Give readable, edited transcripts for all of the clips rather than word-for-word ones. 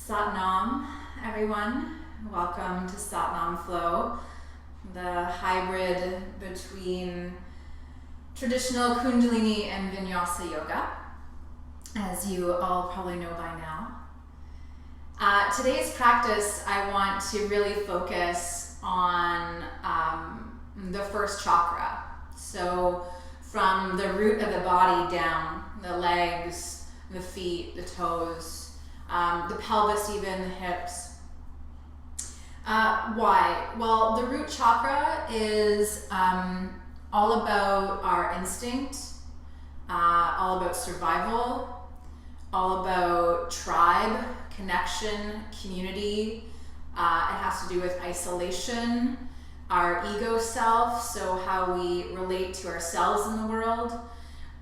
Sat Nam, everyone. Welcome to Sat Nam Flow, the hybrid between traditional kundalini and vinyasa yoga, as you all probably know by now. Today's practice, I want to really focus on the first chakra. So from the root of the body down, the legs, the feet, the toes, the pelvis, even the hips. Why? Well, the root chakra is all about our instinct, all about survival, all about tribe, connection, community. It has to do with isolation, our ego self, so how we relate to ourselves in the world.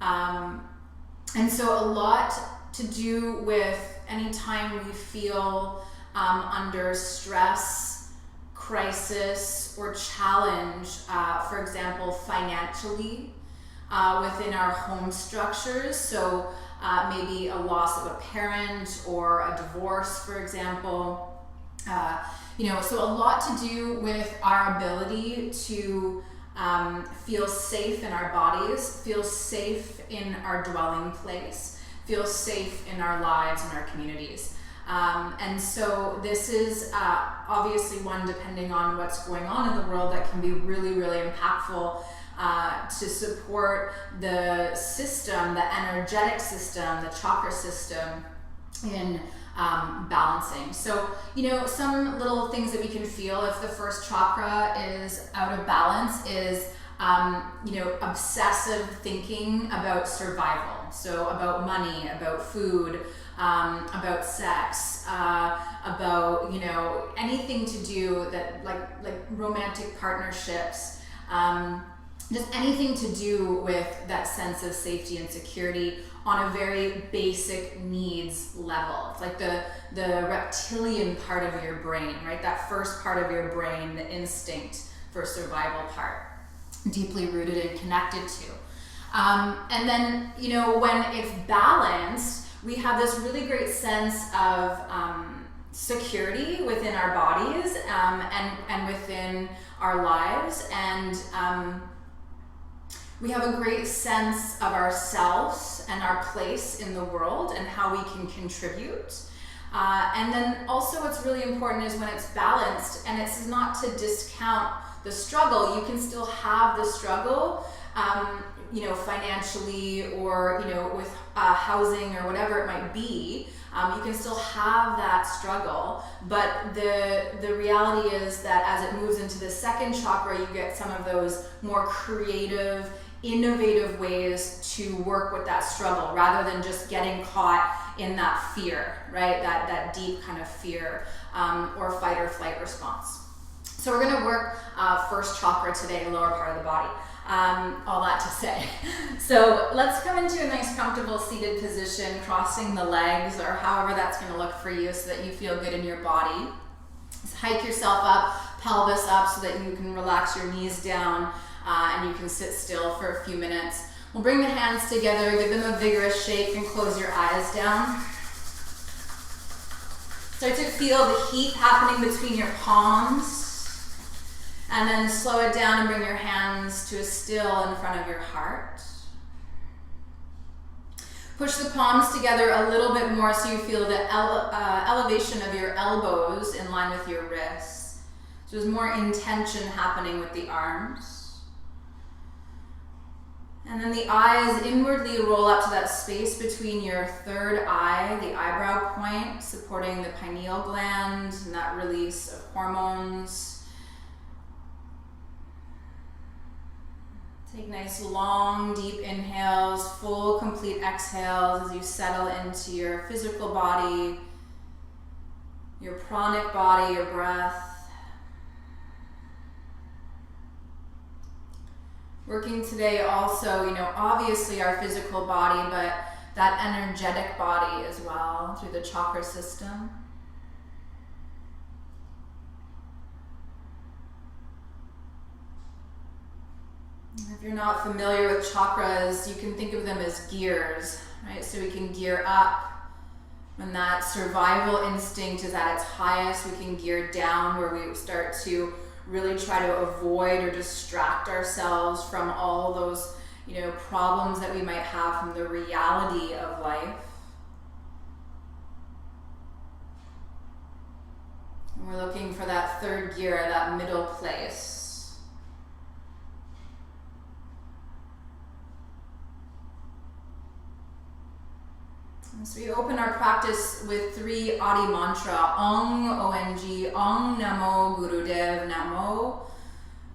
And so a lot to do with any time we feel under stress, crisis, or challenge, for example, financially, within our home structures. So maybe a loss of a parent or a divorce, for example. So a lot to do with our ability to feel safe in our bodies, feel safe in our dwelling place, feel safe in our lives and our communities. And so this is obviously one, depending on what's going on in the world, that can be really, really impactful to support the system, the energetic system, the chakra system in balancing. So, some little things that we can feel if the first chakra is out of balance is, obsessive thinking about survival. So about money, about food, about sex, about, anything to do that, like romantic partnerships, just anything to do with that sense of safety and security on a very basic needs level. It's like the reptilian part of your brain, right? That first part of your brain, the instinct for survival part, deeply rooted and connected to. And then, when it's balanced, we have this really great sense of security within our bodies and within our lives. And we have a great sense of ourselves and our place in the world and how we can contribute. And then also what's really important is when it's balanced, and it's not to discount the struggle. You can still have the struggle, financially or, with housing or whatever it might be. You can still have that struggle, but the reality is that as it moves into the second chakra, you get some of those more creative, innovative ways to work with that struggle rather than just getting caught in that fear, right? That deep kind of fear or fight or flight response. So we're going to work first chakra today, lower part of the body. All that to say. So let's come into a nice comfortable seated position, crossing the legs or however that's going to look for you so that you feel good in your body. Just hike yourself up, pelvis up so that you can relax your knees down and you can sit still for a few minutes. We'll bring the hands together, give them a vigorous shake and close your eyes down. Start to feel the heat happening between your palms. And then slow it down and bring your hands to a still in front of your heart. Push the palms together a little bit more so you feel the elevation of your elbows in line with your wrists. So there's more intention happening with the arms. And then the eyes inwardly roll up to that space between your third eye, the eyebrow point, supporting the pineal gland and that release of hormones. Take nice, long, deep inhales, full, complete exhales as you settle into your physical body, your pranic body, your breath. Working today also, obviously our physical body, but that energetic body as well through the chakra system. If you're not familiar with chakras, you can think of them as gears, right? So we can gear up When that survival instinct is at its highest, we can gear down where we start to really try to avoid or distract ourselves from all those, problems that we might have from the reality of life. And we're looking for that third gear, that middle place. So we open our practice with 3 Adi mantra, Ong, O-N-G, Ong Namo Gurudev Namo,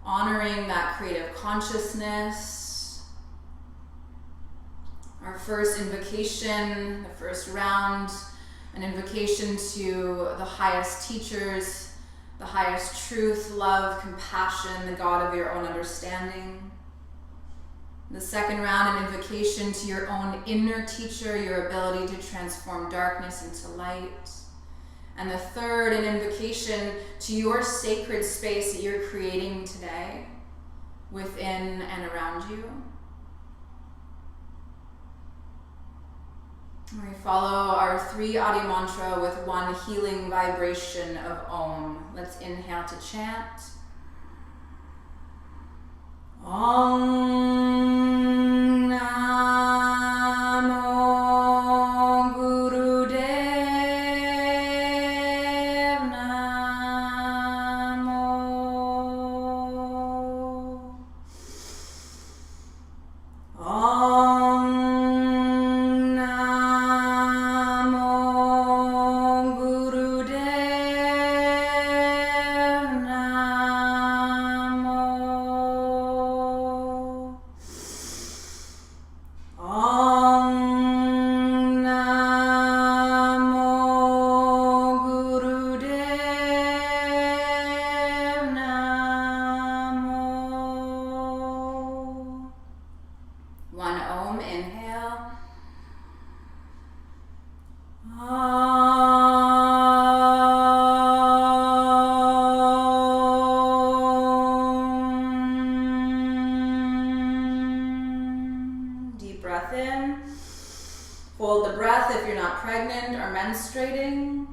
honoring that creative consciousness. Our first invocation, the first round, an invocation to the highest teachers, the highest truth, love, compassion, the God of your own understanding. The second round, an invocation to your own inner teacher, your ability to transform darkness into light. And the third, an invocation to your sacred space that you're creating today, within and around you. And we follow our 3 Adi mantra with 1 healing vibration of Om. Let's inhale to chant. Om Namo Gurudev Namo. Om Namo Gurudev Namo. Om Namo Gurudev Namo. 1 Om, inhale. Deep breath in. Hold the breath if you're not pregnant or menstruating.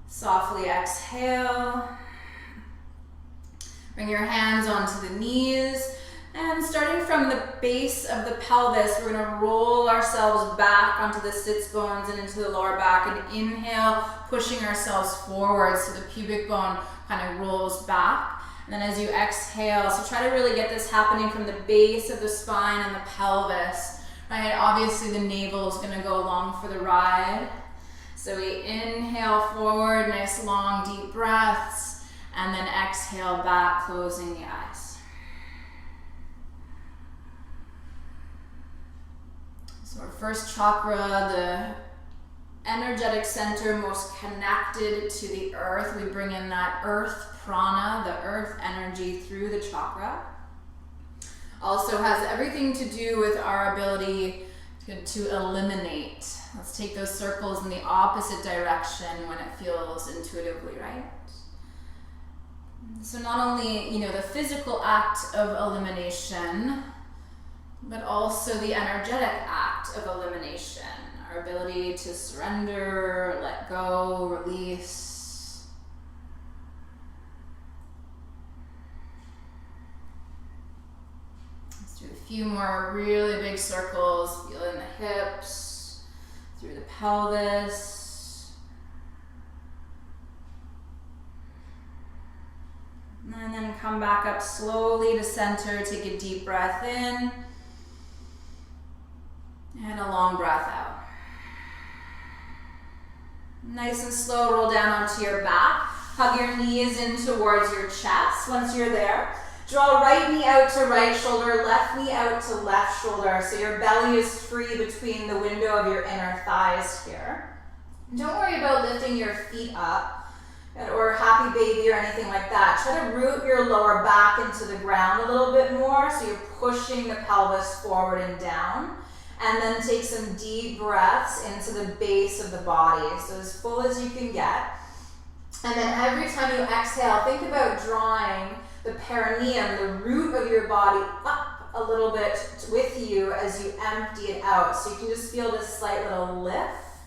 Softly exhale. Bring your hands onto the knees. And starting from the base of the pelvis, we're going to roll ourselves back onto the sits bones and into the lower back. And inhale, pushing ourselves forward so the pubic bone kind of rolls back. And then as you exhale, so try to really get this happening from the base of the spine and the pelvis. Right? Obviously the navel is going to go along for the ride. So we inhale forward, nice long deep breaths, and then exhale back, closing the eyes. So our first chakra, the energetic center most connected to the earth. We bring in that earth prana, the earth energy through the chakra. Also has everything to do with our ability to eliminate. Let's take those circles in the opposite direction when it feels intuitively right. So not only, the physical act of elimination, but also the energetic act of elimination. Our ability to surrender, let go, release. Let's do a few more really big circles. Feel in the hips, through the pelvis. And then come back up slowly to center. Take a deep breath in. And a long breath out. Nice and slow, roll down onto your back. Hug your knees in towards your chest. Once you're there, draw right knee out to right shoulder, left knee out to left shoulder. So your belly is free between the window of your inner thighs here. Don't worry about lifting your feet up or happy baby or anything like that. Try to root your lower back into the ground a little bit more so you're pushing the pelvis forward and down. And then take some deep breaths into the base of the body, so as full as you can get. And then every time you exhale, think about drawing the perineum, the root of your body, up a little bit with you as you empty it out. So you can just feel this slight little lift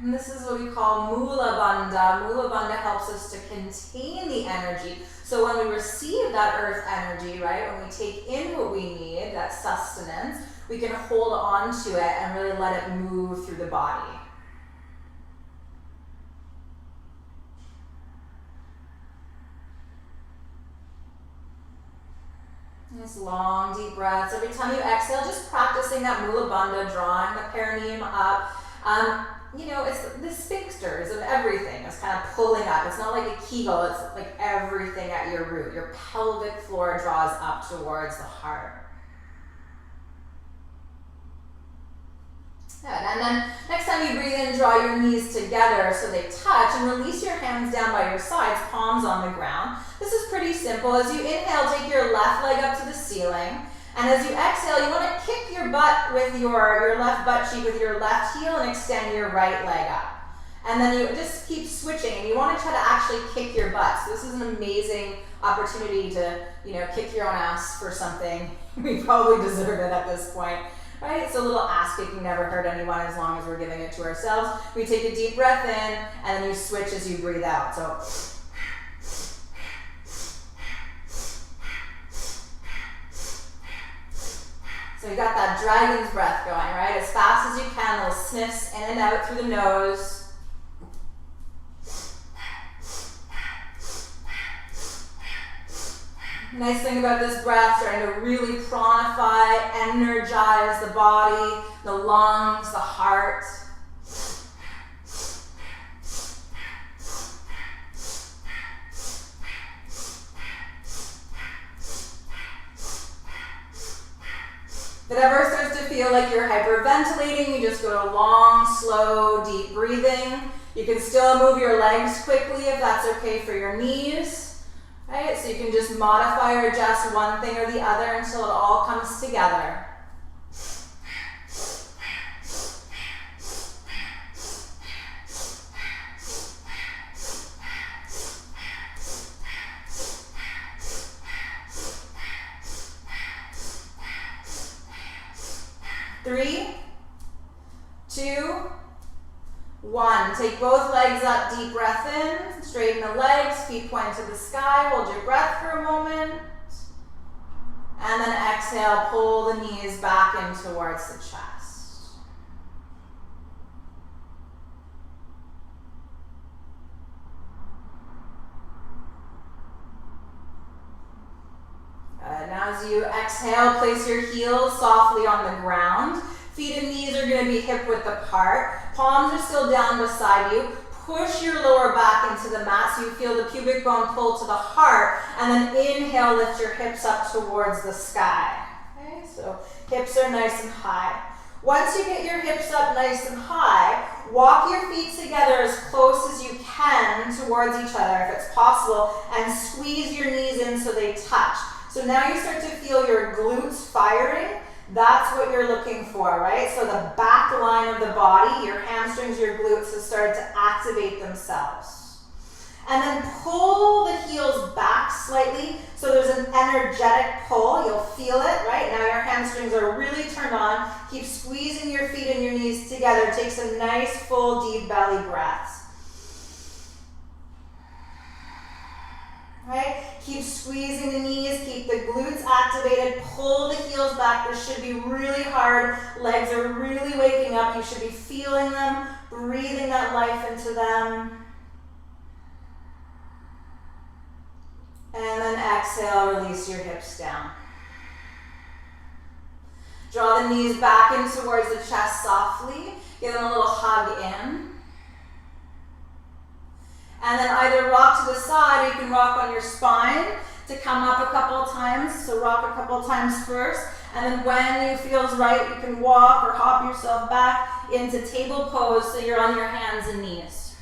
And this is what we call Mula Bandha. Mula Bandha helps us to contain the energy. So when we receive that earth energy, right, when we take in what we need, that sustenance, we can hold on to it and really let it move through the body. Nice long, deep breaths. Every time you exhale, just practicing that Mula Bandha, drawing the perineum up. You know, it's the sphincters of everything. It's kind of pulling up. It's not like a Kegel. It's like everything at your root. Your pelvic floor draws up towards the heart. Good. And then next time you breathe in, draw your knees together so they touch and release your hands down by your sides, palms on the ground. This is pretty simple. As you inhale, take your left leg up to the ceiling. And as you exhale, you want to kick your butt with your left butt cheek with your left heel and extend your right leg up. And then you just keep switching, and you want to try to actually kick your butt. So this is an amazing opportunity to, you know, kick your own ass for something. We probably deserve it at this point. Right? So a little ass kicking never hurt anyone as long as we're giving it to ourselves. We take a deep breath in, and then you switch as you breathe out. So you got that dragon's breath going, right? As fast as you can, little sniffs in and out through the nose. Nice thing about this breath, starting to really pranify, energize the body, the lungs, the heart. If it ever starts to feel like you're hyperventilating, you just go to long, slow, deep breathing. You can still move your legs quickly if that's okay for your knees. Right? So you can just modify or adjust one thing or the other until it all comes together. Three, two, one. Take both legs up, deep breath in, straighten the legs, feet point to the sky, hold your breath for a moment. And then exhale, pull the knees back in towards the chest. Good. Now as you exhale, place your heels softly on the ground. Feet and knees are going to be hip width apart. Palms are still down beside you. Push your lower back into the mat so you feel the pubic bone pull to the heart. And then inhale, lift your hips up towards the sky. Okay, so hips are nice and high. Once you get your hips up nice and high, walk your feet together as close as you can towards each other if it's possible, and squeeze your knees in so they touch. So now you start to feel your glutes firing. That's what you're looking for, right? So the back line of the body, your hamstrings, your glutes have started to activate themselves. And then pull the heels back slightly so there's an energetic pull. You'll feel it, right? Now your hamstrings are really turned on. Keep squeezing your feet and your knees together. Take some nice, full, deep belly breaths. Right? Keep squeezing the knees, keep the glutes activated, pull the heels back. This should be really hard. Legs are really waking up. You should be feeling them, breathing that life into them. And then exhale, release your hips down. Draw the knees back in towards the chest softly. Give them a little hug in. And then either rock to the side, or you can rock on your spine to come up a couple of times. So rock a couple of times first. And then when you feels right, you can walk or hop yourself back into table pose so you're on your hands and knees.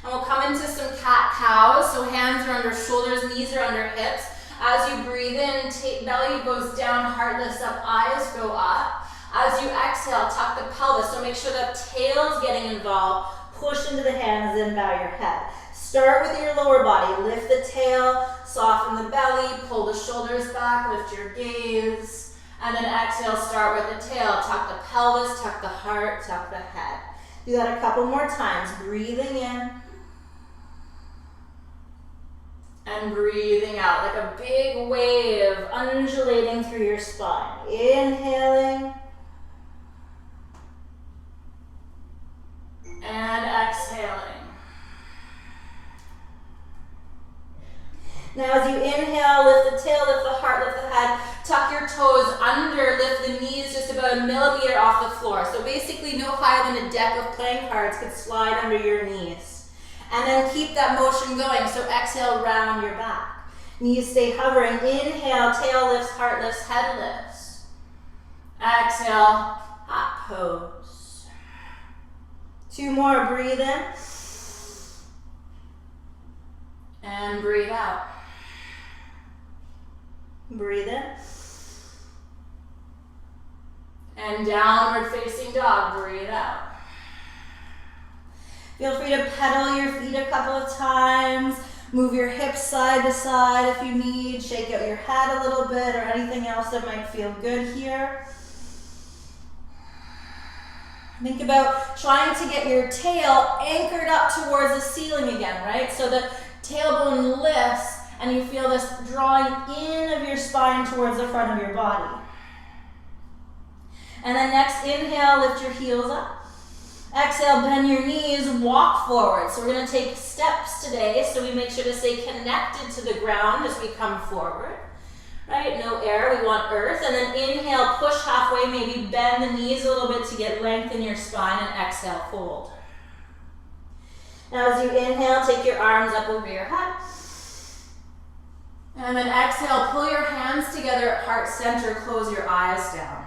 And we'll come into some cat-cows. So hands are under shoulders, knees are under hips. As you breathe in, belly goes down, heart lifts up, eyes go up. As you exhale, tuck the pelvis. So make sure the tail's getting involved. Push into the hands and bow your head. Start with your lower body. Lift the tail, soften the belly, pull the shoulders back, lift your gaze. And then exhale, start with the tail. Tuck the pelvis, tuck the heart, tuck the head. Do that a couple more times. Breathing in. And breathing out like a big wave undulating through your spine. Inhaling. And exhaling. Now as you inhale, lift the tail, lift the heart, lift the head, tuck your toes under, lift the knees just about a millimeter off the floor. So basically no higher than a deck of playing cards could slide under your knees. And then keep that motion going. So exhale, round your back. Knees stay hovering. Inhale, tail lifts, heart lifts, head lifts. Exhale, hot pose. 2 more, breathe in. And breathe out. Breathe in. And downward facing dog, breathe out. Feel free to pedal your feet a couple of times. Move your hips side to side if you need. Shake out your head a little bit or anything else that might feel good here. Think about trying to get your tail anchored up towards the ceiling again, right? So the tailbone lifts and you feel this drawing in of your spine towards the front of your body. And then next, inhale, lift your heels up. Exhale, bend your knees, walk forward. So we're going to take steps today, so we make sure to stay connected to the ground as we come forward. Right? No air, we want earth. And then inhale, push halfway, maybe bend the knees a little bit to get length in your spine, and exhale, fold. Now as you inhale, take your arms up over your head. And then exhale, pull your hands together at heart center, close your eyes down.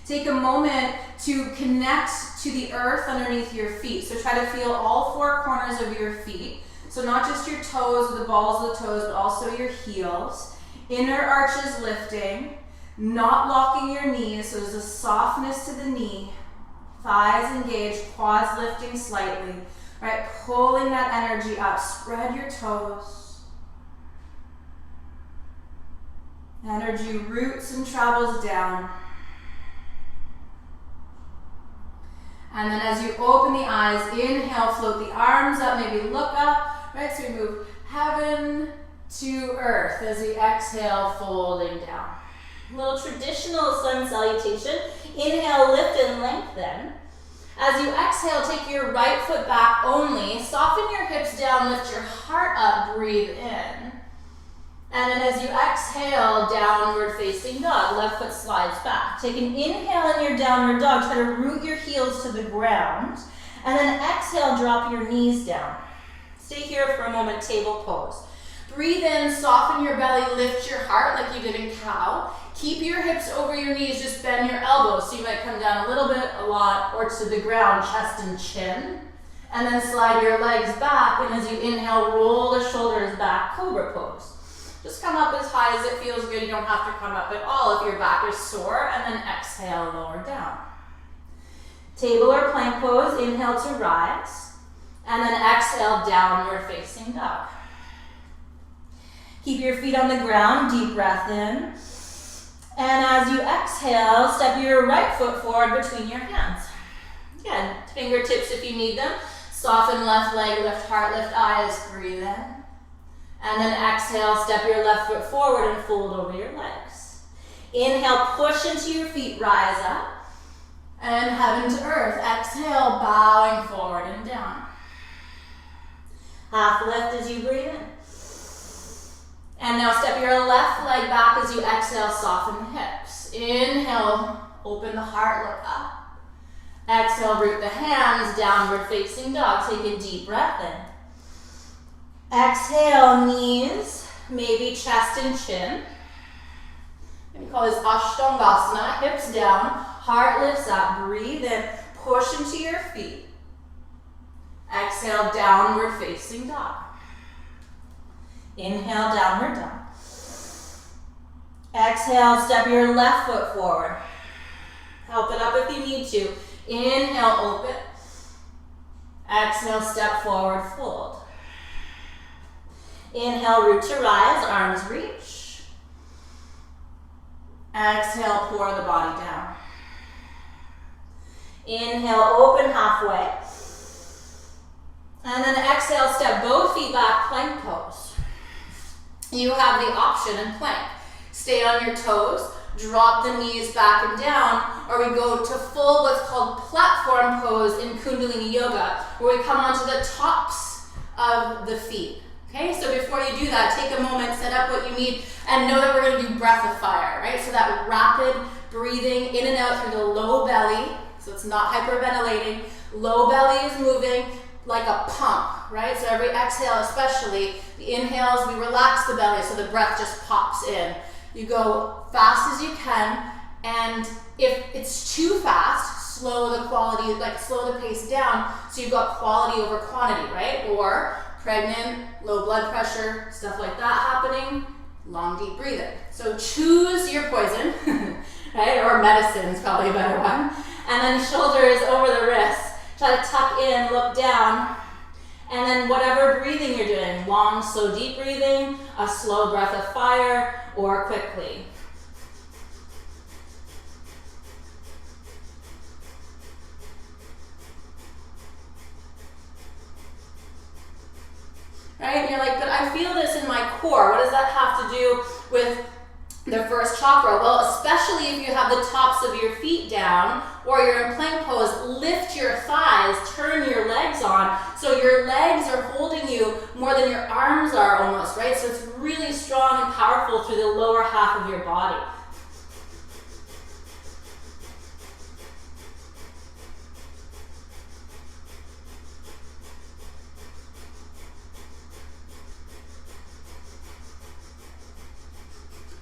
Take a moment to connect to the earth underneath your feet. So try to feel all 4 corners of your feet. So not just your toes, the balls of the toes, but also your heels. Inner arches lifting, not locking your knees, so there's a softness to the knee. Thighs engaged, quads lifting slightly. Right, pulling that energy up. Spread your toes. Energy roots and travels down. And then as you open the eyes, inhale, float the arms up, maybe look up, right? So we move heaven to earth as we exhale, folding down. A little traditional sun salutation. Inhale, lift and lengthen. As you exhale, take your right foot back only. Soften your hips down, lift your heart up, breathe in. And then as you exhale, downward facing dog, left foot slides back. Take an inhale in your downward dog, try to root your heels to the ground. And then exhale, drop your knees down. Stay here for a moment, table pose. Breathe in, soften your belly, lift your heart like you did in cow. Keep your hips over your knees, just bend your elbows. So you might come down a little bit, a lot, or to the ground, chest and chin. And then slide your legs back, and as you inhale, roll the shoulders back, cobra pose. Just come up as high as it feels good. You don't have to come up at all if your back is sore. And then exhale, lower down. Table or plank pose, inhale to rise. And then exhale, downward facing dog. Keep your feet on the ground, deep breath in. And as you exhale, step your right foot forward between your hands. Again, fingertips if you need them. Soften left leg, lift heart, lift eyes, breathe in. And then exhale, step your left foot forward and fold over your legs. Inhale, push into your feet, rise up. And heaven to earth. Exhale, bowing forward and down. Half lift as you breathe in. And now step your left leg back as you exhale, soften the hips. Inhale, open the heart, look up. Exhale, root the hands, downward facing dog. Take a deep breath in. Exhale, knees, maybe chest and chin. We call this Ashtangasana, hips down, heart lifts up, breathe in, push into your feet. Exhale, downward facing dog. Inhale, downward dog. Exhale, step your left foot forward. Help it up if you need to. Inhale, open. Exhale, step forward, fold. Inhale, root to rise, arms reach. Exhale, pour the body down. Inhale, open halfway. And then exhale, step both feet back, plank pose. You have the option in plank. Stay on your toes, drop the knees back and down, or we go to full what's called platform pose in kundalini yoga, where we come onto the tops of the feet. Okay, so before you do that, take a moment, set up what you need, and know that we're going to do breath of fire, right? So that rapid breathing in and out through the low belly, so it's not hyperventilating. Low belly is moving like a pump, right? So every exhale especially, the inhales, we relax the belly so the breath just pops in. You go fast as you can, and if it's too fast, slow the quality, like slow the pace down so you've got quality over quantity, right? Or pregnant, low blood pressure, stuff like that happening, long deep breathing. So choose your poison, right? Or medicine is probably a better one. And then shoulders over the wrists. Try to tuck in, look down. And then whatever breathing you're doing, long, slow, deep breathing, a slow breath of fire, or quickly. Right? And you're like, but I feel this in my core. What does that have to do with the first chakra? Well, especially if you have the tops of your feet down or you're in plank pose, lift your thighs, turn your legs on. So your legs are holding you more than your arms are almost, right? So it's really strong and powerful through the lower half of your body.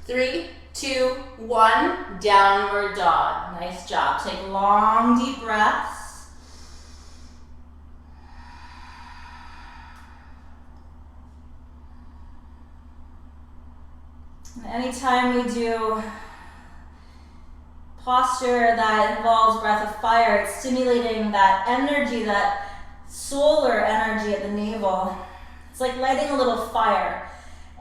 Three, 2, 1, downward dog. Nice job. Take long, deep breaths. And anytime we do posture that involves breath of fire, it's stimulating that energy, that solar energy at the navel. It's like lighting a little fire.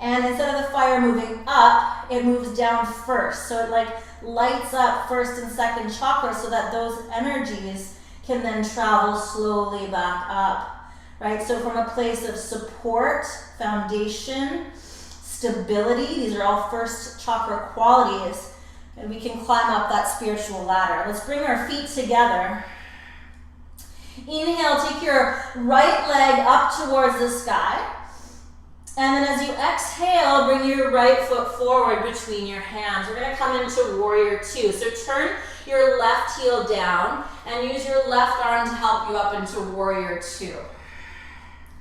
And instead of the fire moving up, it moves down first. So it like lights up first and second chakra so that those energies can then travel slowly back up, right? So from a place of support, foundation, stability, these are all first chakra qualities, and we can climb up that spiritual ladder. Let's bring our feet together. Inhale, take your right leg up towards the sky. And then as you exhale, bring your right foot forward between your hands. We're going to come into warrior 2. So turn your left heel down and use your left arm to help you up into warrior 2.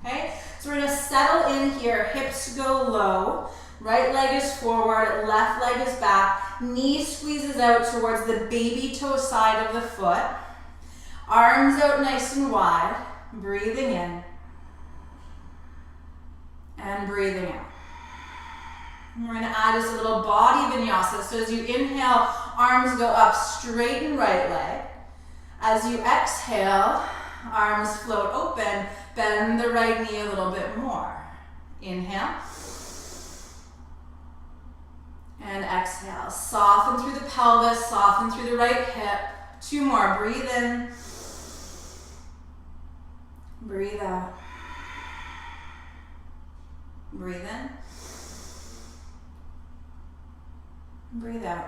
Okay? So we're going to settle in here. Hips go low. Right leg is forward. Left leg is back. Knee squeezes out towards the baby toe side of the foot. Arms out nice and wide. Breathing in. And breathing out. And we're going to add just a little body vinyasa. So as you inhale, arms go up, straighten right leg. As you exhale, arms float open, bend the right knee a little bit more. Inhale. And exhale. Soften through the pelvis, soften through the right hip. 2 more. Breathe in. Breathe out. Breathe in. Breathe out.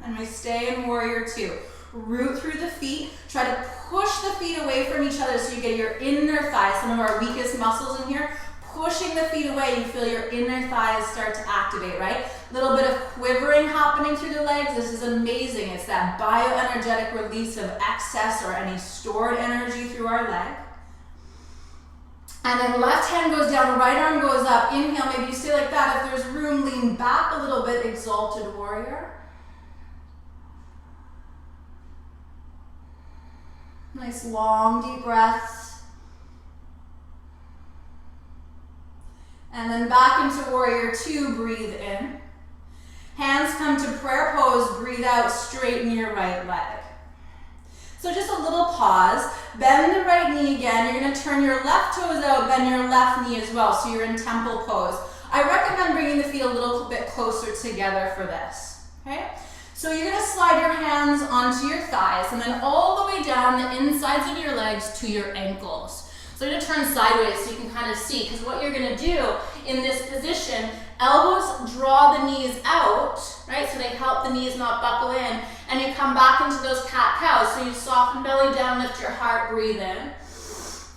And we stay in warrior 2. Root through the feet. Try to push the feet away from each other so you get your inner thighs, some of our weakest muscles in here. Pushing the feet away, you feel your inner thighs start to activate, right? A little bit of quivering happening through the legs. This is amazing. It's that bioenergetic release of excess or any stored energy through our leg. And then left hand goes down, right arm goes up. Inhale, maybe you stay like that. If there's room, lean back a little bit, exalted warrior. Nice long, deep breaths. And then back into warrior 2, breathe in. Hands come to prayer pose, breathe out, straighten your right leg. So just a little pause, bend the right knee again. You're going to turn your left toes out, bend your left knee as well, so you're in temple pose. I recommend bringing the feet a little bit closer together for this, okay? So you're gonna slide your hands onto your thighs and then all the way down the insides of your legs to your ankles. So you're gonna turn sideways so you can kind of see, because what you're gonna do in this position, elbows draw the knees out, right? So they help the knees not buckle in, and you come back into those cat-cows. So you soften belly down, lift your heart, breathe in.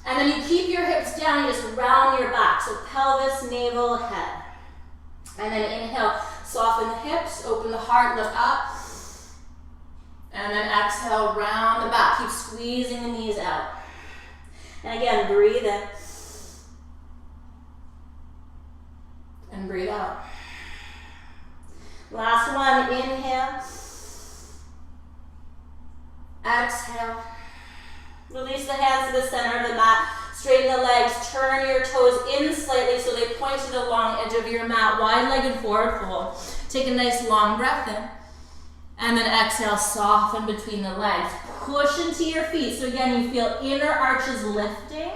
And then you keep your hips down, you just round your back. So pelvis, navel, head. And then inhale, soften the hips, open the heart, lift up. And then exhale, round the back. Keep squeezing the knees out. And again, breathe in. And breathe out. Last one, inhale. Exhale. Release the hands to the center of the mat. Straighten the legs. Turn your toes in slightly so they point to the long edge of your mat. Wide-legged forward fold. Take a nice long breath in. And then exhale, soften between the legs. Push into your feet. So again, you feel inner arches lifting,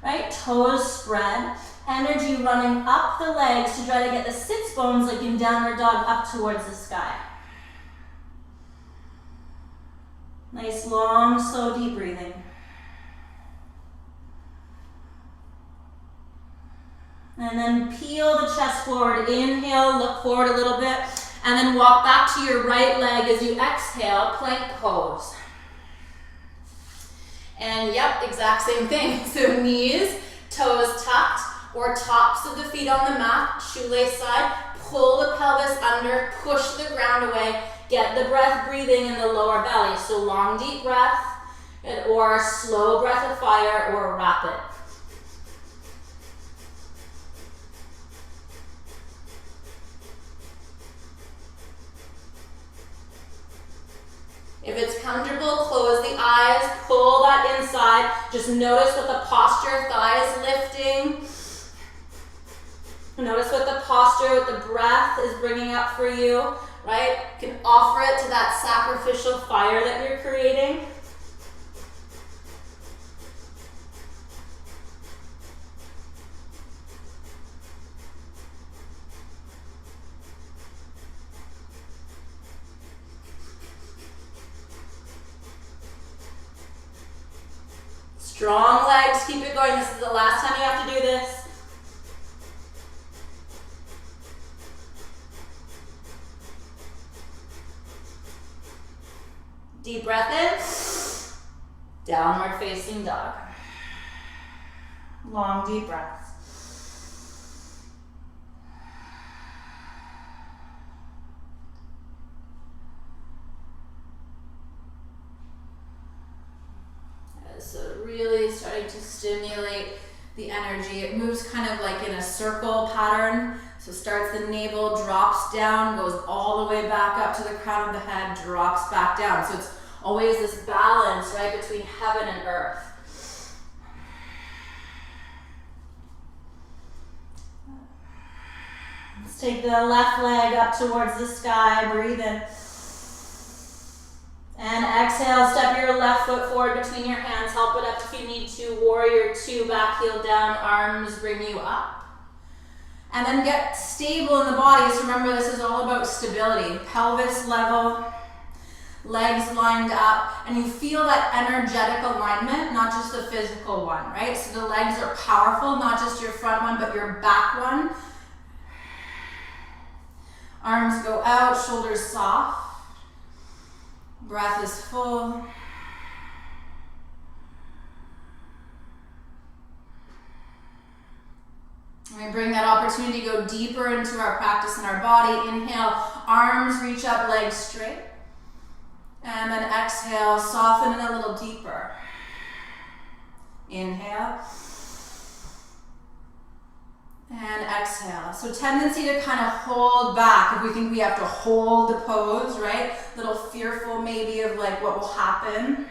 right? Toes spread. Energy running up the legs to try to get the sits bones, like in downward dog, up towards the sky. Nice, long, slow, deep breathing. And then peel the chest forward. Inhale, look forward a little bit. And then walk back to your right leg as you exhale, plank pose. And yep, exact same thing. So knees, toes tucked, or tops of the feet on the mat, shoelace side. Pull the pelvis under, push the ground away. Get the breath breathing in the lower belly. So long, deep breath, or slow breath of fire, or rapid. If it's comfortable, close the eyes, pull that inside. Just notice what the posture, thighs lifting. Notice what the posture, what the breath is bringing up for you, right? You can offer it to that sacrificial fire that you're creating. Strong legs, keep it going. This is the last time you have to do this. Deep breath in. Downward facing dog. Long, deep breaths. So really starting to stimulate the energy. It moves kind of like in a circle pattern. So starts the navel, drops down, goes all the way back up to the crown of the head, drops back down. So it's always this balance, right, between heaven and earth. Let's take the left leg up towards the sky, breathe in. And exhale, step your left foot forward between your hands, help it up if you need to. Warrior two, back heel down, arms bring you up. And then get stable in the body. So remember, this is all about stability. Pelvis level, legs lined up, and you feel that energetic alignment, not just the physical one, right? So the legs are powerful, not just your front one, but your back one. Arms go out, shoulders soft. Breath is full. And we bring that opportunity to go deeper into our practice in our body. Inhale, arms reach up, legs straight. And then exhale, soften in a little deeper. Inhale. And exhale. So tendency to kind of hold back if we think we have to hold the pose, right? A little fearful maybe of like what will happen.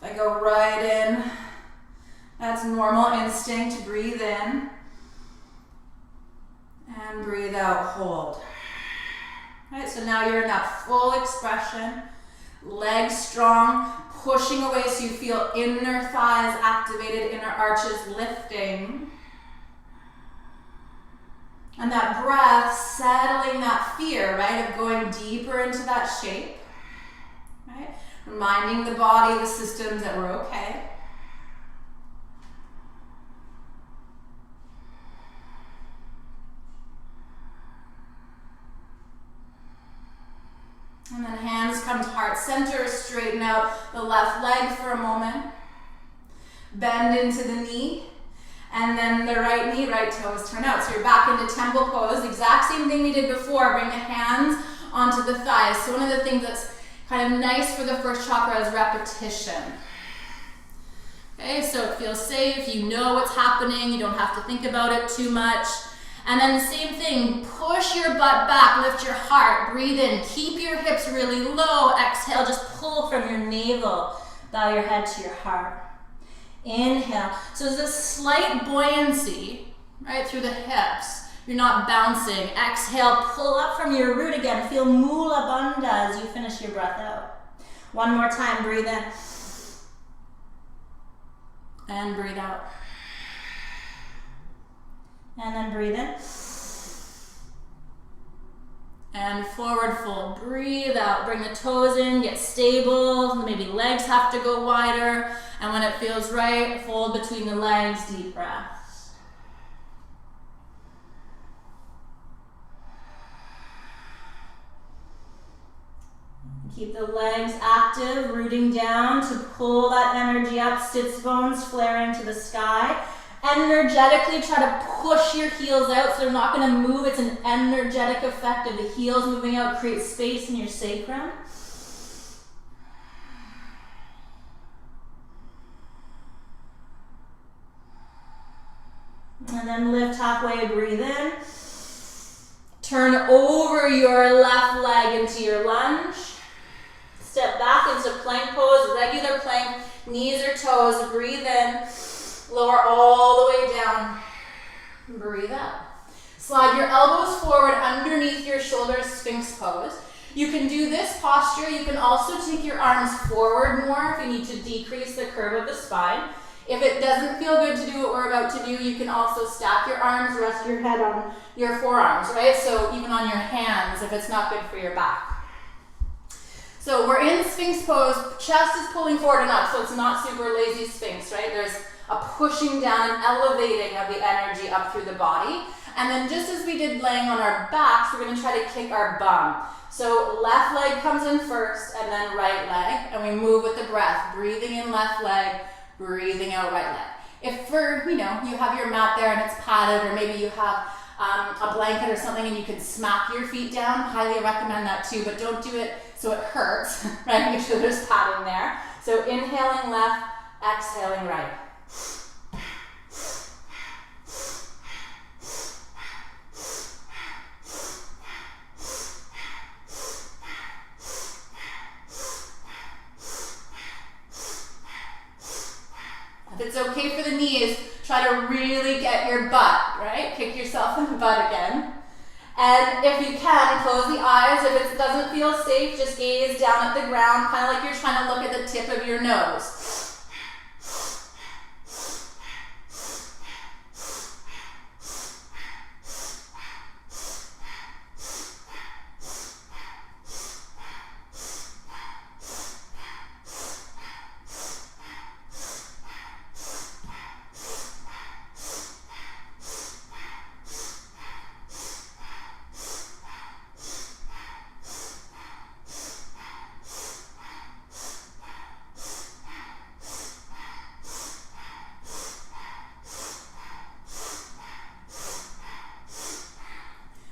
If I go right in, that's normal instinct. Breathe in. And breathe out, hold. Right, so now you're in that full expression. Legs strong, pushing away so you feel inner thighs activated, inner arches lifting. And that breath, settling that fear, right, of going deeper into that shape, right? Reminding the body, the systems that we're okay. And then hands come to heart center, straighten out the left leg for a moment. Bend into the knee. And then the right knee, right toes turn out. So you're back into temple pose. Exact same thing we did before. Bring the hands onto the thighs. So one of the things that's kind of nice for the first chakra is repetition. Okay, so it feels safe. You know what's happening. You don't have to think about it too much. And then the same thing, push your butt back, lift your heart, breathe in, keep your hips really low, exhale, just pull from your navel, bow your head to your heart. Inhale, so there's this slight buoyancy, right, through the hips. You're not bouncing. Exhale, pull up from your root again, feel mula bandha as you finish your breath out. One more time, breathe in. And breathe out. And then breathe in. And forward fold. Breathe out. Bring the toes in. Get stable. Maybe legs have to go wider. And when it feels right, fold between the legs. Deep breaths. Keep the legs active, rooting down to pull that energy up. Sits bones flaring to the sky. Energetically try to push your heels out so they're not going to move. It's an energetic effect of the heels moving out. Create space in your sacrum. And then lift halfway, breathe in. Turn over your left leg into your lunge. Step back into plank pose, regular plank, knees or toes. Breathe in. Lower all the way down. Breathe out. Slide your elbows forward underneath your shoulders, Sphinx pose. You can do this posture. You can also take your arms forward more if you need to decrease the curve of the spine. If it doesn't feel good to do what we're about to do, you can also stack your arms, rest your head on your forearms, right? So even on your hands if it's not good for your back. So we're in Sphinx pose. Chest is pulling forward and up, so it's not super lazy Sphinx, right? There's a pushing down and elevating of the energy up through the body. And then just as we did laying on our backs, we're going to try to kick our bum. So left leg comes in first and then right leg. And we move with the breath. Breathing in left leg, breathing out right leg. If you have your mat there and it's padded, or maybe you have a blanket or something and you can smack your feet down, highly recommend that too, but don't do it so it hurts, right? Make sure there's padding there. So inhaling left, exhaling right. If it's okay for the knees, try to really get your butt, right? Kick yourself in the butt again. And if you can, close the eyes. If it doesn't feel safe, just gaze down at the ground, kind of like you're trying to look at the tip of your nose.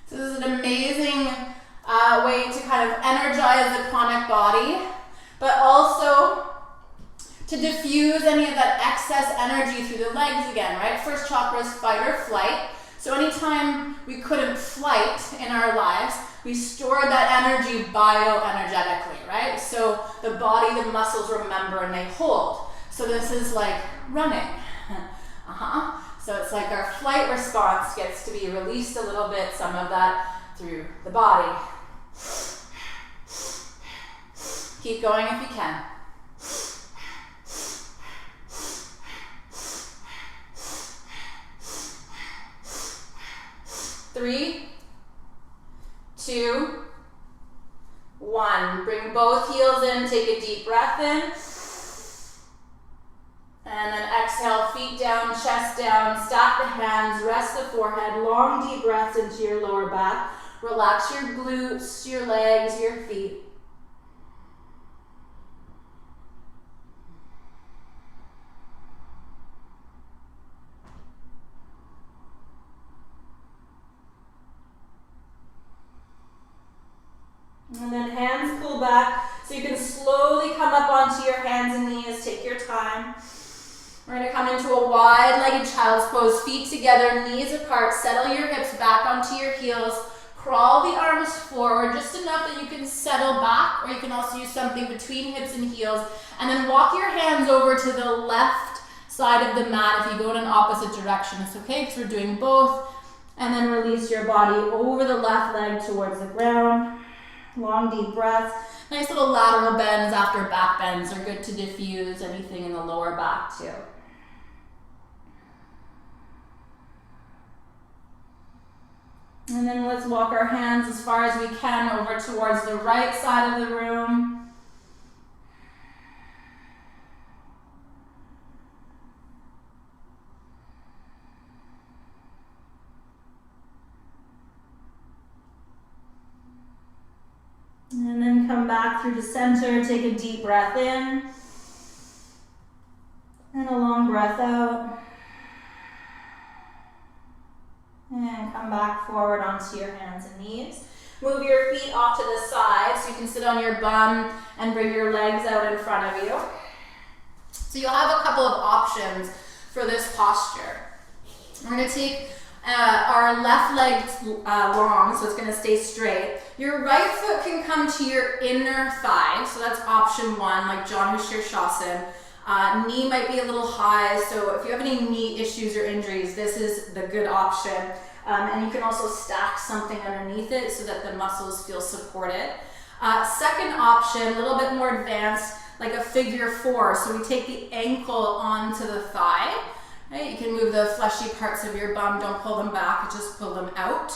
So this is an amazing way to kind of energize the chronic body, but also to diffuse any of that excess energy through the legs again, right? First chakra is fight or flight. So anytime we couldn't flight in our lives, we stored that energy bioenergetically, right? So the body, the muscles remember and they hold. So this is like running. So it's like our flight response gets to be released a little bit, some of that through the body. Keep going if you can. 3, 2, 1. Bring both heels in, take a deep breath in. And then exhale, feet down, chest down, stack the hands, rest the forehead, long deep breaths into your lower back. Relax your glutes, your legs, your feet. And then hands pull back, so you can slowly come up onto your hands and knees. Take your time. We're going to come into a wide-legged child's pose, feet together, knees apart. Settle your hips back onto your heels. Crawl the arms forward, just enough that you can settle back, or you can also use something between hips and heels. And then walk your hands over to the left side of the mat. If you go in an opposite direction, it's okay because we're doing both. And then release your body over the left leg towards the ground. Long deep breaths. Nice little lateral bends after back bends are good to diffuse anything in the lower back too. And then let's walk our hands as far as we can over towards the right side of the room. And then come back through the center, take a deep breath in, and a long breath out. And come back forward onto your hands and knees. Move your feet off to the side so you can sit on your bum and bring your legs out in front of you. So you'll have a couple of options for this posture. We're going to take our left leg long, so it's going to stay straight. Your right foot can come to your inner thigh, so that's option 1, like Janu Shirshasana. Knee might be a little high, so if you have any knee issues or injuries, this is the good option. And you can also stack something underneath it so that the muscles feel supported. Second option, a little bit more advanced, like a figure 4. So we take the ankle onto the thigh. Right? You can move the fleshy parts of your bum, don't pull them back, just pull them out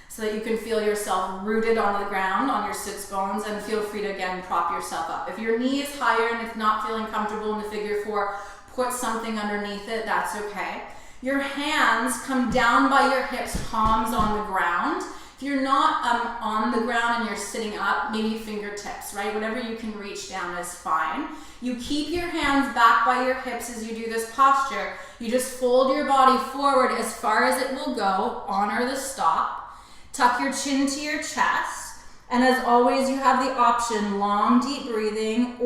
so that you can feel yourself rooted on the ground, on your sits bones, and feel free to, again, prop yourself up. If your knee is higher and it's not feeling comfortable in the figure 4, put something underneath it, that's okay. Your hands come down by your hips, palms on the ground. If you're not on the ground and you're sitting up, maybe fingertips, right? Whatever you can reach down is fine. You keep your hands back by your hips as you do this posture. You just fold your body forward as far as it will go. Honor the stop. Tuck your chin to your chest. And as always, you have the option, long, deep breathing,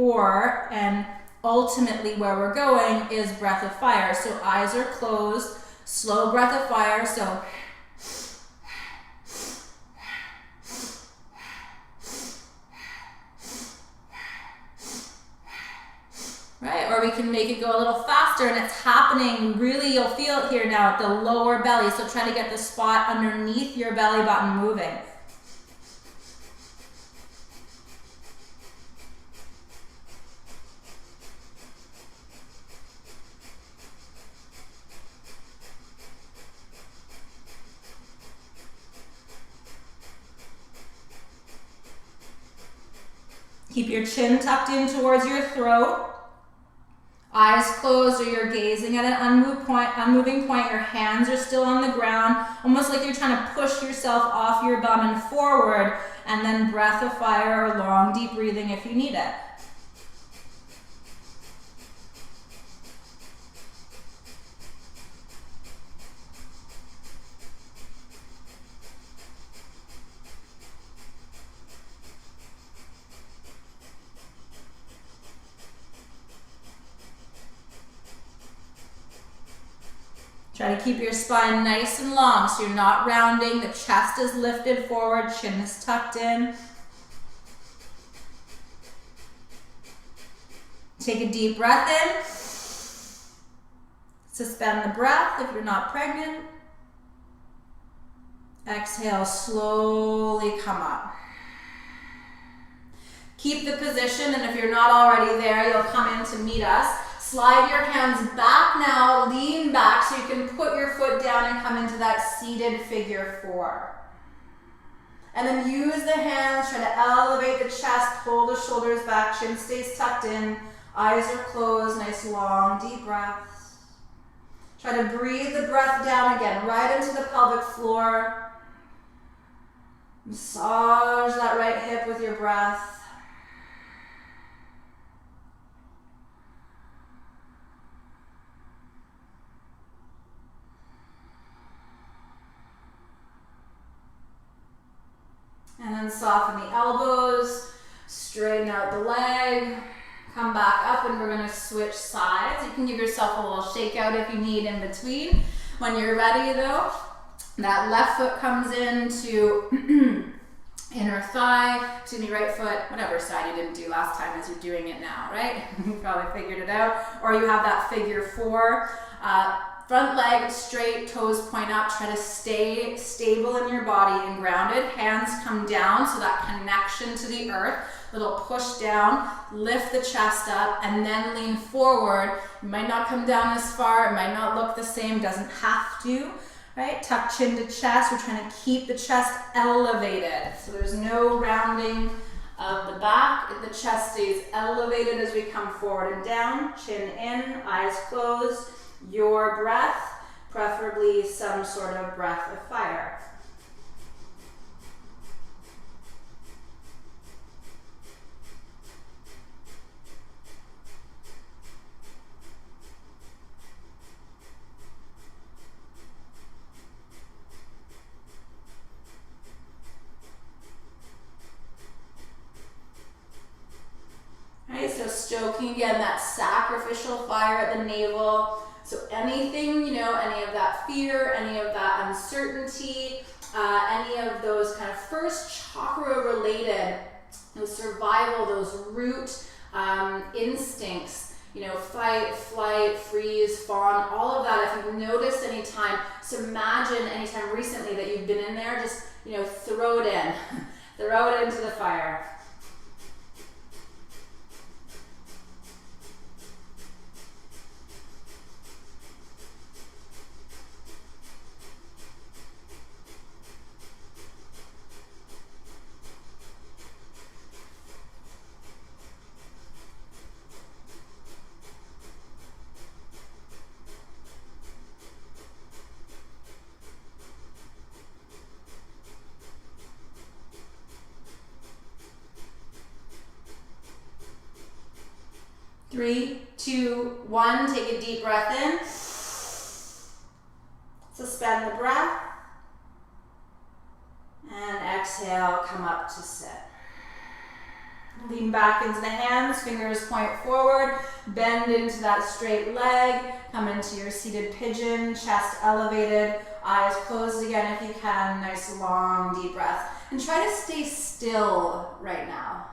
and ultimately where we're going is breath of fire. So eyes are closed, slow breath of fire. So right, or we can make it go a little faster, and it's happening really, you'll feel it here now at the lower belly, so try to get the spot underneath your belly button moving. Keep your chin tucked in towards your throat. Eyes closed, or you're gazing at an unmoving point. Your hands are still on the ground, almost like you're trying to push yourself off your bum and forward, and then breath of fire or long, deep breathing if you need it. Try to keep your spine nice and long so you're not rounding. The chest is lifted forward, chin is tucked in. Take a deep breath in. Suspend the breath if you're not pregnant. Exhale, slowly come up. Keep the position, and if you're not already there, you'll come in to meet us. Slide your hands back now, lean back so you can put your foot down and come into that seated figure 4. And then use the hands, try to elevate the chest, pull the shoulders back, chin stays tucked in, eyes are closed, nice long deep breaths. Try to breathe the breath down again, right into the pelvic floor. Massage that right hip with your breath. And then soften the elbows, straighten out the leg, come back up, and we're going to switch sides. You can give yourself a little shake out if you need in between. When you're ready though, that left foot comes into inner thigh, right foot, whatever side you didn't do last time as you're doing it now, right? You probably figured it out. Or you have that figure 4. Front leg straight, toes point up. Try to stay stable in your body and grounded. Hands come down, so that connection to the earth. Little push down, lift the chest up, and then lean forward. You might not come down as far, it might not look the same, doesn't have to, right? Tuck chin to chest. We're trying to keep the chest elevated. So there's no rounding of the back. The chest stays elevated as we come forward and down. Chin in, eyes closed. Your breath, preferably some sort of breath of fire. Alright, so stoking again that sacrificial fire at the navel. So anything, any of that fear, any of that uncertainty, any of those kind of first chakra related, those survival, those root instincts, fight, flight, freeze, fawn, all of that. If you've noticed any time, so imagine any time recently that you've been in there, just, throw it in, throw it into the fire. Three, 2, 1, take a deep breath in. Suspend the breath. And exhale, come up to sit. Lean back into the hands, fingers point forward, bend into that straight leg, come into your seated pigeon, chest elevated, eyes closed again if you can, nice long deep breath. And try to stay still right now.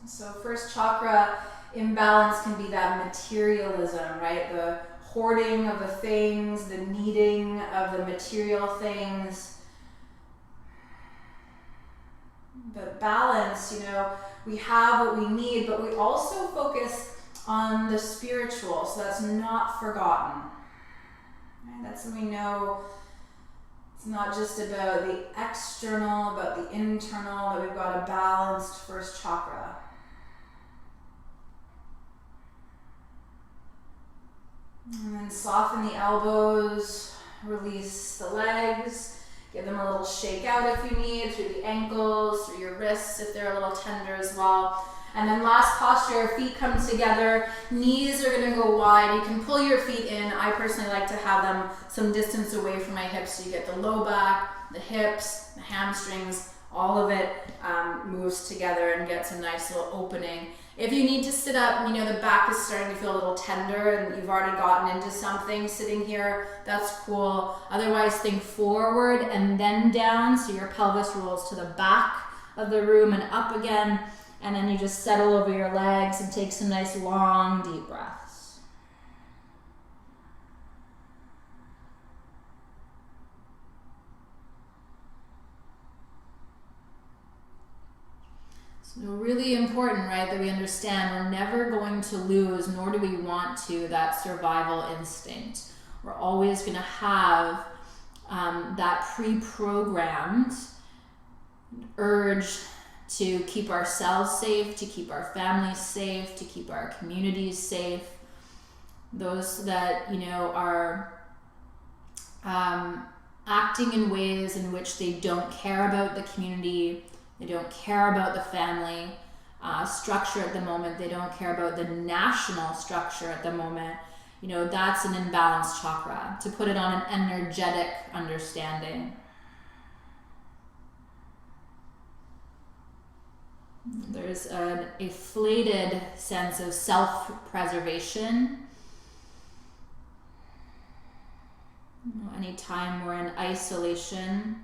So first chakra imbalance can be that materialism, right? The hoarding of the things, the needing of the material things. But balance, we have what we need, but we also focus on the spiritual, so that's not forgotten. Right? That's when we know it's not just about the external, but the internal, that we've got a balanced first chakra. And then soften the elbows, release the legs, give them a little shake out if you need, through the ankles, through your wrists if they're a little tender as well. And then last posture, feet come together, knees are gonna go wide. You can pull your feet in. I personally like to have them some distance away from my hips so you get the low back, the hips, the hamstrings, all of it moves together and gets a nice little opening. If you need to sit up, the back is starting to feel a little tender and you've already gotten into something sitting here, that's cool. Otherwise, think forward and then down so your pelvis rolls to the back of the room and up again. And then you just settle over your legs and take some nice long deep breaths. Really important, right, that we understand we're never going to lose, nor do we want to, that survival instinct. We're always going to have that pre-programmed urge to keep ourselves safe, to keep our families safe, to keep our communities safe. Those that, you know, are acting in ways in which they don't care about the community, they don't care about the family structure at the moment, they don't care about the national structure at the moment, you know, that's an imbalanced chakra. To put it on an energetic understanding, there's an inflated sense of self-preservation. Anytime we're in isolation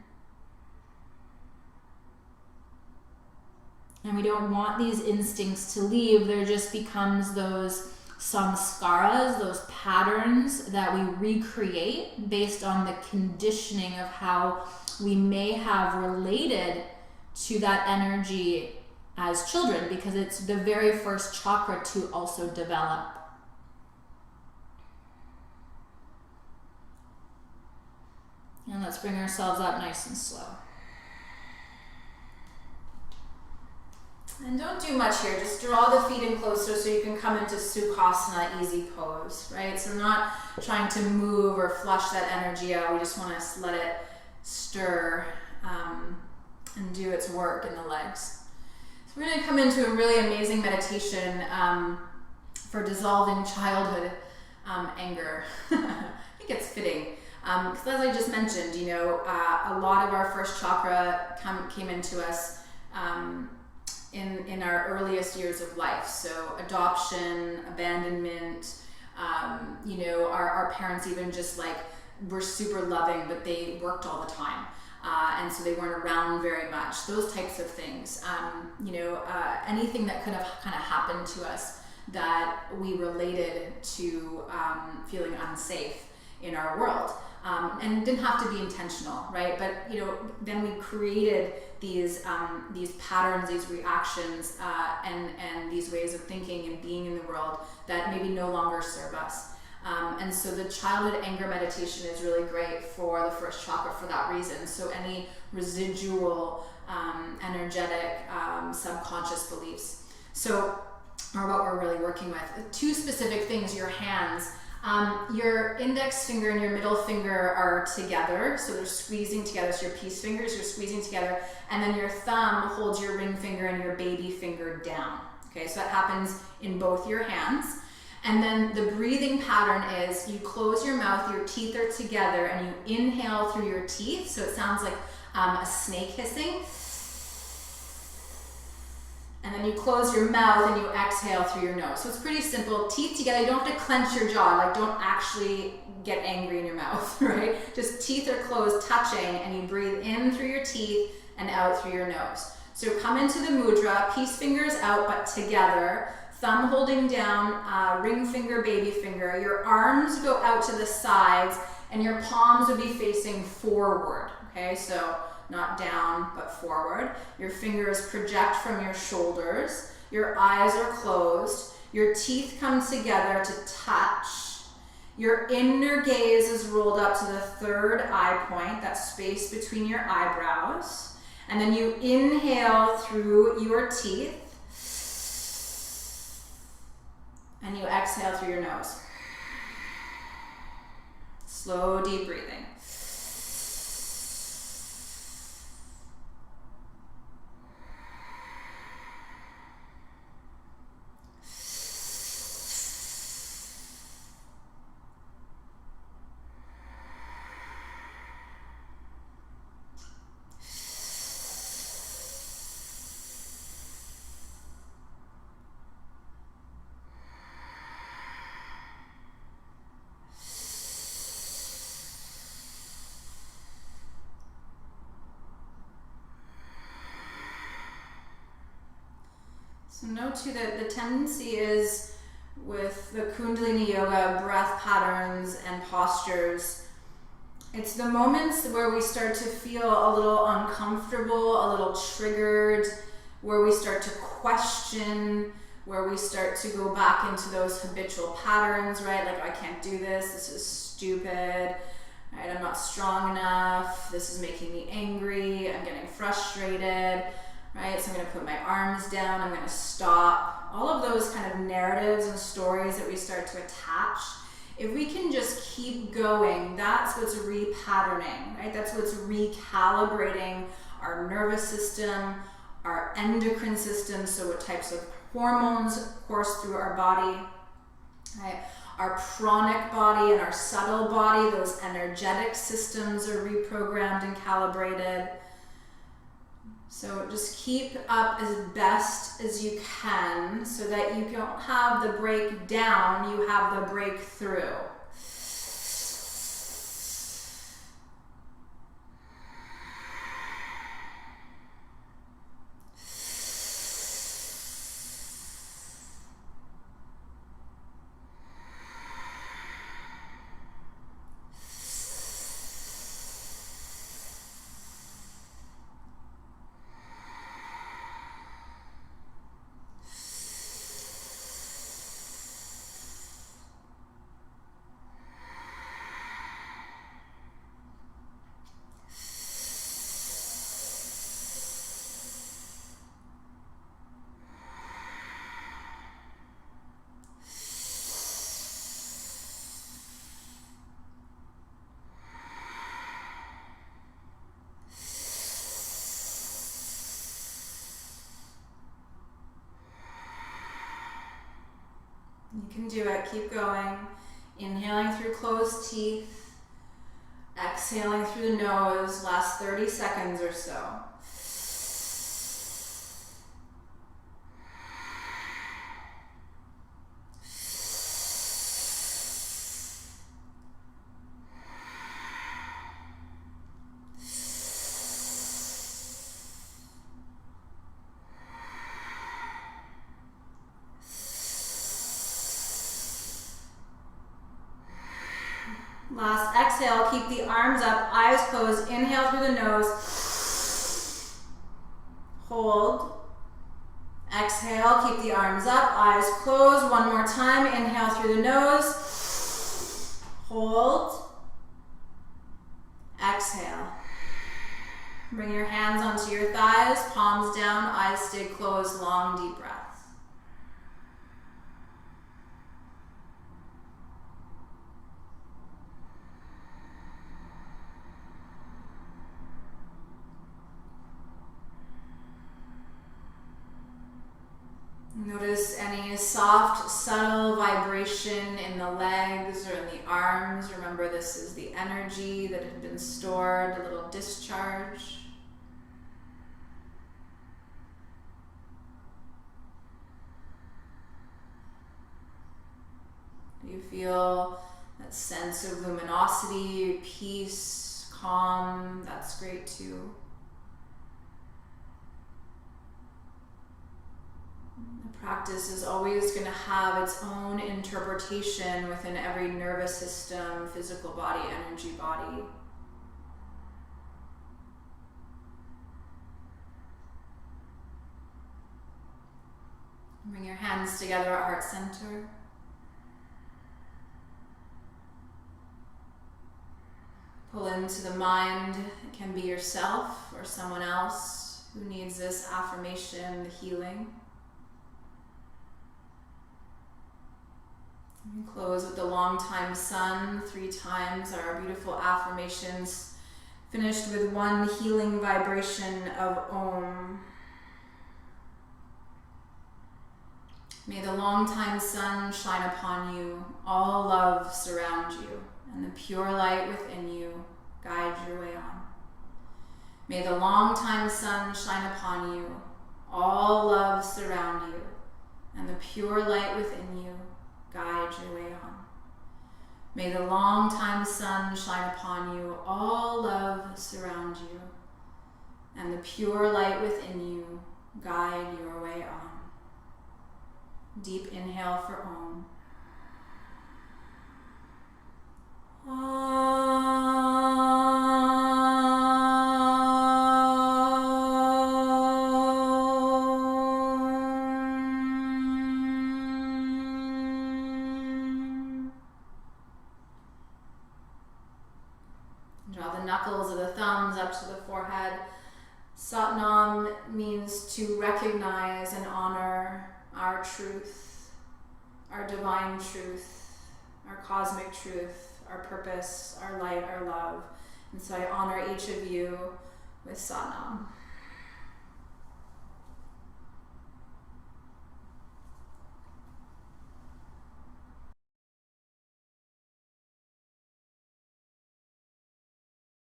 and we don't want these instincts to leave, there just becomes those samskaras, those patterns that we recreate based on the conditioning of how we may have related to that energy as children, because it's the very first chakra to also develop. And let's bring ourselves up nice and slow. And don't do much here. Just draw the feet in closer so you can come into Sukhasana, easy pose, right? So not trying to move or flush that energy out. We just want to let it stir and do its work in the legs. So we're going to come into a really amazing meditation for dissolving childhood anger. I think it's fitting. Because as I just mentioned, you know, a lot of our first chakra came into us in our earliest years of life. So adoption, abandonment, you know, our parents even just like were super loving, but they worked all the time. And so they weren't around very much. Those types of things, you know, anything that could have kind of happened to us that we related to feeling unsafe in our world. And it didn't have to be intentional, right? But you know, then we created these patterns, these reactions, and these ways of thinking and being in the world that maybe no longer serve us. And so the childhood anger meditation is really great for the first chakra for that reason. So any residual energetic subconscious beliefs. So, or what we're really working with. Two specific things: your hands. Your index finger and your middle finger are together, so they're squeezing together. So your peace fingers are squeezing together, and then your thumb holds your ring finger and your baby finger down. Okay, so that happens in both your hands. And then the breathing pattern is you close your mouth, your teeth are together, and you inhale through your teeth. So it sounds like a snake hissing. And then you close your mouth and you exhale through your nose. So it's pretty simple. Teeth together. You don't have to clench your jaw. Like, don't actually get angry in your mouth, right? Just teeth are closed, touching, and you breathe in through your teeth and out through your nose. So come into the mudra, peace fingers out but together, thumb holding down, ring finger, baby finger. Your arms go out to the sides and your palms would be facing forward, okay? So not down, but forward. Your fingers project from your shoulders. Your eyes are closed. Your teeth come together to touch. Your inner gaze is rolled up to the third eye point, that space between your eyebrows. And then you inhale through your teeth. And you exhale through your nose. Slow, deep breathing. So note too that the tendency is with the kundalini yoga breath patterns and postures, it's the moments where we start to feel a little uncomfortable, a little triggered, where we start to question, where we start to go back into those habitual patterns, right? Like, I can't do this is stupid, right? I'm not strong enough, this is making me angry, I'm getting frustrated, right? So I'm gonna put my arms down, I'm gonna stop. All of those kind of narratives and stories that we start to attach, if we can just keep going, that's what's repatterning, right? That's what's recalibrating our nervous system, our endocrine system, so what types of hormones course through our body, right? Our pranic body and our subtle body, those energetic systems are reprogrammed and calibrated. So just keep up as best as you can so that you don't have the breakdown, you have the breakthrough. You can do it, keep going. Inhaling through closed teeth, exhaling through the nose, last 30 seconds or so. Last exhale, keep the arms up, eyes closed, inhale through the nose, hold, exhale, keep the arms up, eyes closed, one more time, inhale through the nose, hold, exhale. Bring your hands onto your thighs, palms down, eyes stay closed, long deep breaths. Notice any soft, subtle vibration in the legs or in the arms. Remember, this is the energy that had been stored, a little discharge. Do you feel that sense of luminosity, peace, calm? That's great too. The practice is always going to have its own interpretation within every nervous system, physical body, energy body. Bring your hands together at heart center. Pull into the mind. It can be yourself or someone else who needs this affirmation, the healing. And close with the long time sun 3 times, our beautiful affirmations, finished with one healing vibration of Om. May the long time sun shine upon you, all love surround you, and the pure light within you guide your way on. May the long time sun shine upon you, all love surround you, and the pure light within you guide your way on. May the long time sun shine upon you, all love surround you, and the pure light within you guide your way on. Deep inhale for Om. Om. knuckles of the thumbs up to the forehead. Sat Nam means to recognize and honor our truth, our divine truth, our cosmic truth, our purpose, our light, our love. And so I honor each of you with Sat Nam.